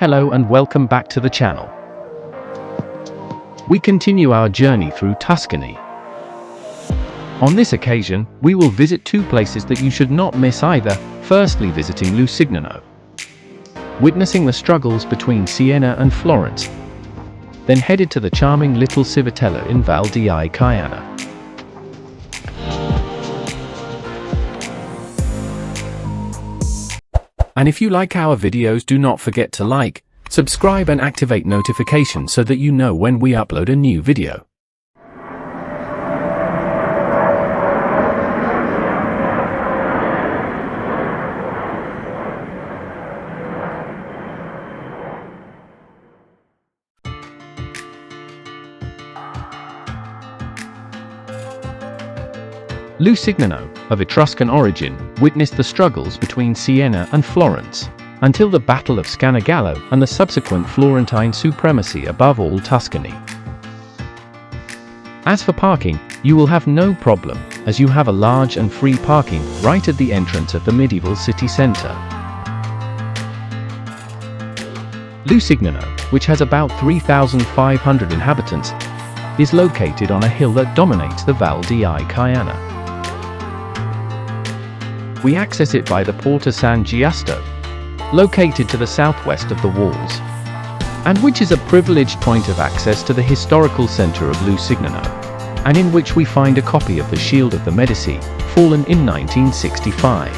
Hello and welcome back to the channel. We continue our journey through Tuscany. On this occasion, we will visit two places that you should not miss either. Firstly, visiting Lucignano, witnessing the struggles between Siena and Florence, then headed to the charming little Civitella in Val di Chiana. And if you like our videos, do not forget to like, subscribe and activate notifications so that you know when we upload a new video. Lucignano, of Etruscan origin, witnessed the struggles between Siena and Florence, until the Battle of Scannagallo and the subsequent Florentine supremacy above all Tuscany. As for parking, you will have no problem, as you have a large and free parking right at the entrance of the medieval city centre. Lucignano, which has about 3,500 inhabitants, is located on a hill that dominates the Val di Chiana. We access it by the Porta San Giusto, located to the southwest of the walls, and which is a privileged point of access to the historical centre of Lucignano, and in which we find a copy of the Shield of the Medici, fallen in 1965.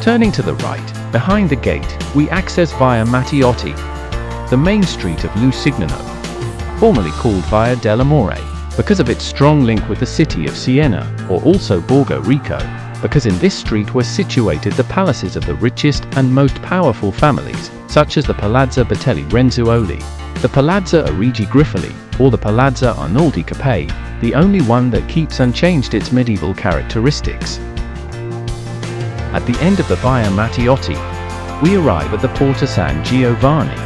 Turning to the right, behind the gate, we access Via Matteotti, the main street of Lucignano, formerly called Via dell'Amore, because of its strong link with the city of Siena, or also Borgo Rico, because in this street were situated the palaces of the richest and most powerful families, such as the Palazzo Bertelli Renzuoli, the Palazzo Arigi Griffoli, or the Palazzo Arnoldi Capei, the only one that keeps unchanged its medieval characteristics. At the end of the Via Matteotti, we arrive at the Porta San Giovanni,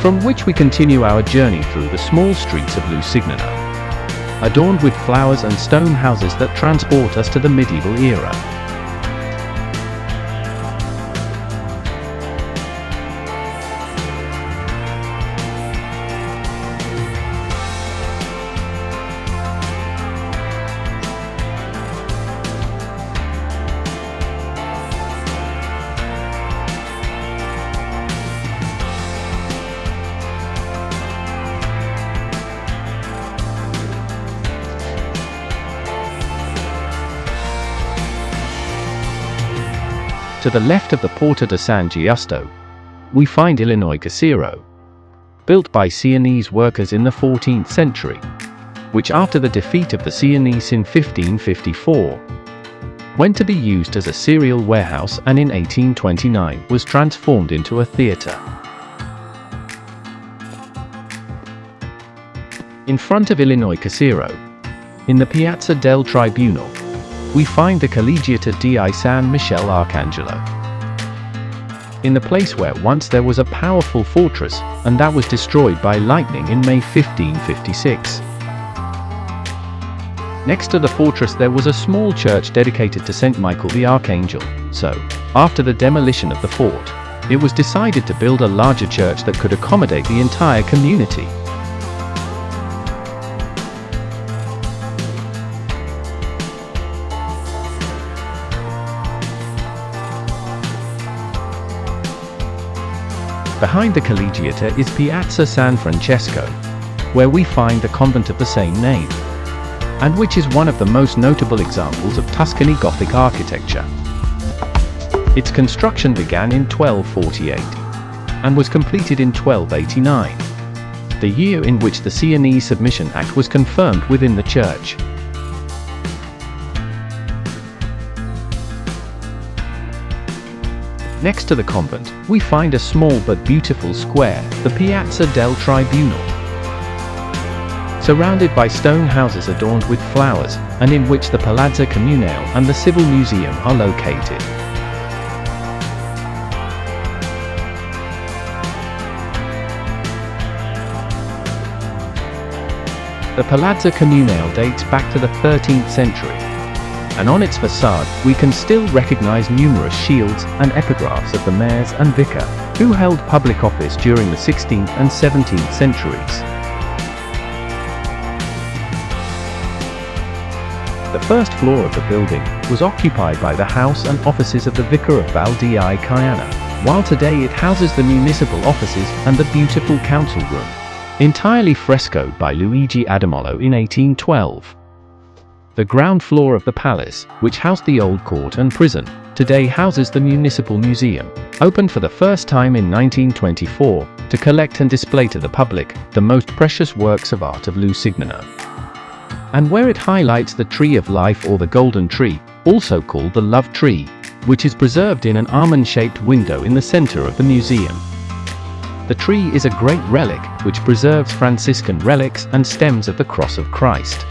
from which we continue our journey through the small streets of Lucignano, adorned with flowers and stone houses that transport us to the medieval era. To the left of the Porta San Giusto, we find Illinois Casero, built by Sienese workers in the 14th century, which after the defeat of the Sienese in 1554, went to be used as a cereal warehouse and in 1829 was transformed into a theatre. In front of Illinois Casero, in the Piazza del Tribunale, we find the Collegiata di San Michele Arcangelo, in the place where once there was a powerful fortress, and that was destroyed by lightning in May 1556. Next to the fortress there was a small church dedicated to St. Michael the Archangel, so, after the demolition of the fort, it was decided to build a larger church that could accommodate the entire community. Behind the Collegiata is Piazza San Francesco, where we find the convent of the same name, and which is one of the most notable examples of Tuscany Gothic architecture. Its construction began in 1248, and was completed in 1289, the year in which the Sienese Submission Act was confirmed within the church. Next to the convent, we find a small but beautiful square, the Piazza del Tribunale, surrounded by stone houses adorned with flowers, and in which the Palazzo Comunale and the Civic Museum are located. The Palazzo Comunale dates back to the 13th century, and on its facade we can still recognize numerous shields and epigraphs of the mayors and vicar, who held public office during the 16th and 17th centuries. The first floor of the building was occupied by the house and offices of the Vicar of Val di Chiana, while today it houses the municipal offices and the beautiful council room, entirely frescoed by Luigi Adamolo in 1812. The ground floor of the palace, which housed the old court and prison, today houses the Municipal Museum, opened for the first time in 1924 to collect and display to the public the most precious works of art of Lucignano, and where it highlights the Tree of Life, or the Golden Tree, also called the Love Tree, which is preserved in an almond-shaped window in the center of the museum. The tree is a great relic which preserves Franciscan relics and stems of the Cross of Christ.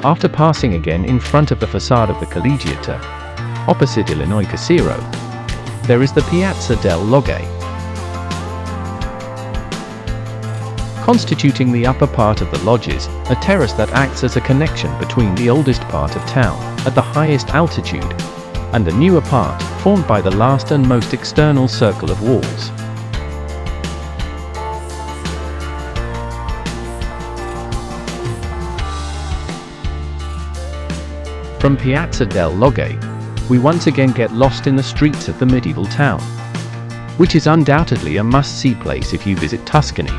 After passing again in front of the facade of the Collegiata, opposite Illinois Casero, there is the Piazza del Logge, constituting the upper part of the lodges, a terrace that acts as a connection between the oldest part of town, at the highest altitude, and the newer part, formed by the last and most external circle of walls. From Piazza del Logge, we once again get lost in the streets of the medieval town, which is undoubtedly a must-see place if you visit Tuscany.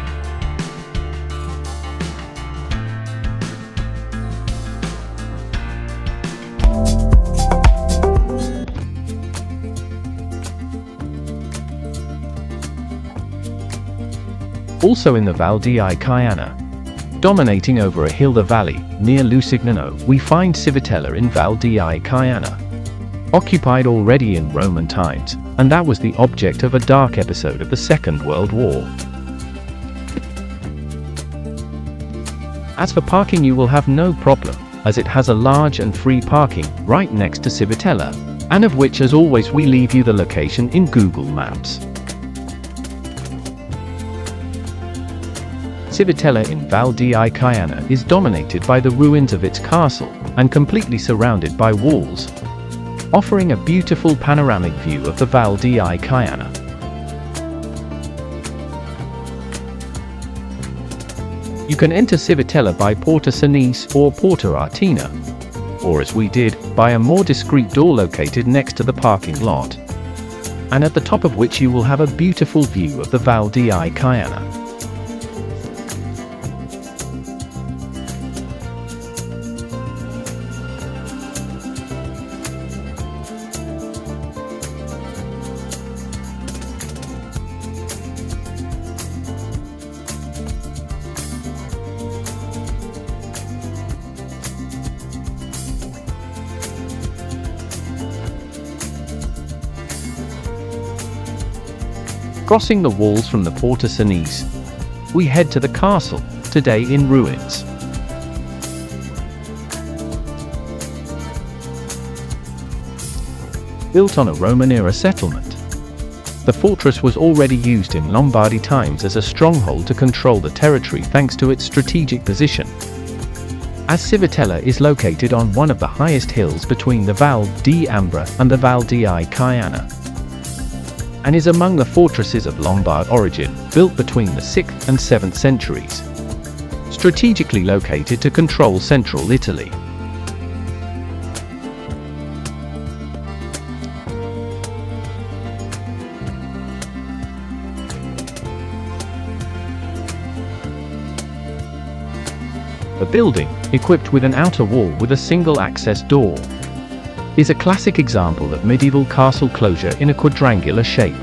Also in the Val di Chiana, dominating over a hill the valley, near Lucignano, we find Civitella in Val di Chiana, occupied already in Roman times, and that was the object of a dark episode of the Second World War. As for parking, you will have no problem, as it has a large and free parking right next to Civitella, and of which as always we leave you the location in Google Maps. Civitella in Val di Chiana is dominated by the ruins of its castle, and completely surrounded by walls, offering a beautiful panoramic view of the Val di Chiana. You can enter Civitella by Porta San Giusto or Porta Artina, or as we did, by a more discreet door located next to the parking lot, and at the top of which you will have a beautiful view of the Val di Chiana. Crossing the walls from the Porta San Giusto, we head to the castle, today in ruins. Built on a Roman-era settlement, the fortress was already used in Lombardy times as a stronghold to control the territory thanks to its strategic position, as Civitella is located on one of the highest hills between the Val D'Ambra and the Val di Chiana, and is among the fortresses of Lombard origin, built between the 6th and 7th centuries, strategically located to control central Italy. The building, equipped with an outer wall with a single access door, is a classic example of medieval castle closure in a quadrangular shape.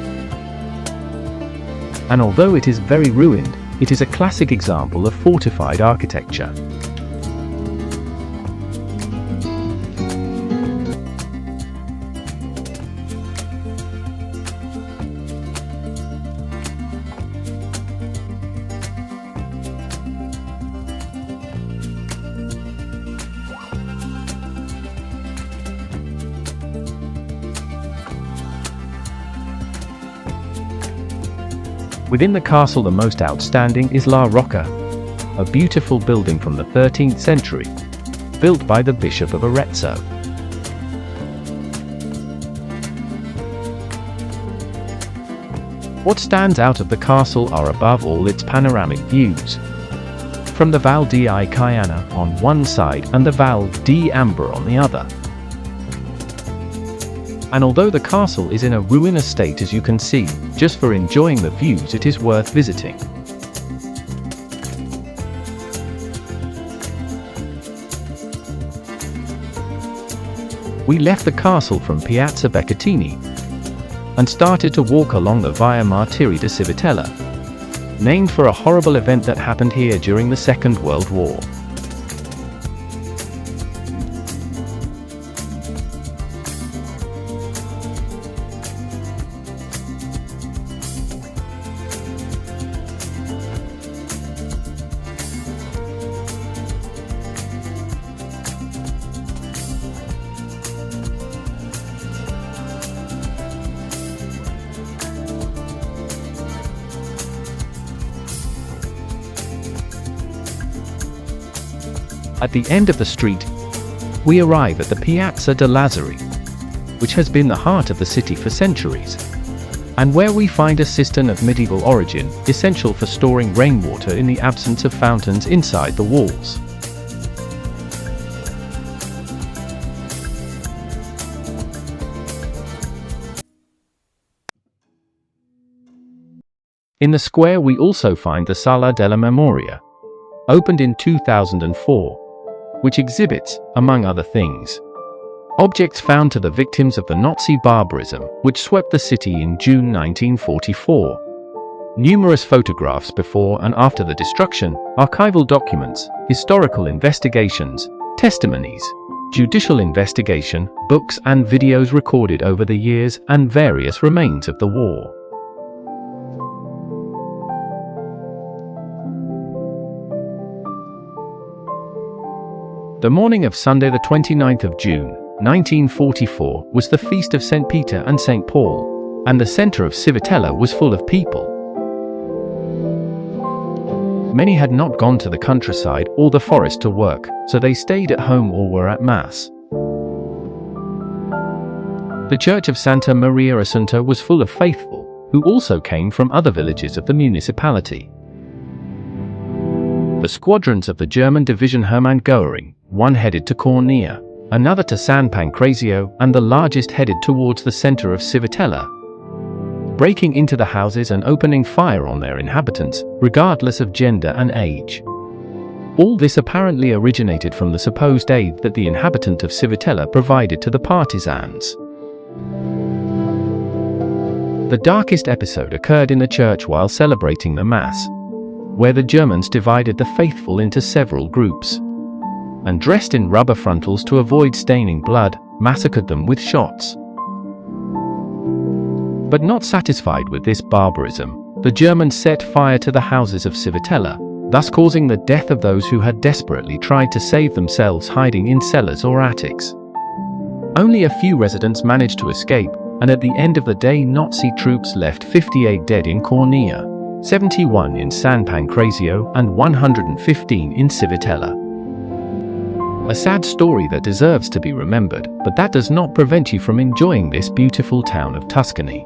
And although it is very ruined, it is a classic example of fortified architecture. Within the castle, the most outstanding is La Rocca, a beautiful building from the 13th century, built by the Bishop of Arezzo. What stands out of the castle are above all its panoramic views. From the Val di Chiana on one side and the Val D'Ambra on the other. And although the castle is in a ruinous state, as you can see, just for enjoying the views it is worth visiting. We left the castle from Piazza Beccatini and started to walk along the Via Martiri di Civitella, named for a horrible event that happened here during the Second World War. At the end of the street, we arrive at the Piazza de Lazzari, which has been the heart of the city for centuries, and where we find a cistern of medieval origin, essential for storing rainwater in the absence of fountains inside the walls. In the square we also find the Sala della Memoria, opened in 2004, which exhibits, among other things, objects found to the victims of the Nazi barbarism which swept the city in June 1944. Numerous photographs before and after the destruction, archival documents, historical investigations, testimonies, judicial investigation, books and videos recorded over the years, and various remains of the war. The morning of Sunday the 29th of June, 1944, was the feast of St. Peter and St. Paul, and the center of Civitella was full of people. Many had not gone to the countryside or the forest to work, so they stayed at home or were at Mass. The church of Santa Maria Assunta was full of faithful, who also came from other villages of the municipality. The squadrons of the German division Hermann Göring, one headed to Cornea, another to San Pancrazio, and the largest headed towards the center of Civitella, breaking into the houses and opening fire on their inhabitants, regardless of gender and age. All this apparently originated from the supposed aid that the inhabitant of Civitella provided to the partisans. The darkest episode occurred in the church while celebrating the Mass, where the Germans divided the faithful into several groups, and dressed in rubber frontals to avoid staining blood, massacred them with shots. But not satisfied with this barbarism, the Germans set fire to the houses of Civitella, thus causing the death of those who had desperately tried to save themselves hiding in cellars or attics. Only a few residents managed to escape, and at the end of the day Nazi troops left 58 dead in Cornea, 71 in San Pancrazio, and 115 in Civitella. A sad story that deserves to be remembered, but that does not prevent you from enjoying this beautiful town of Tuscany.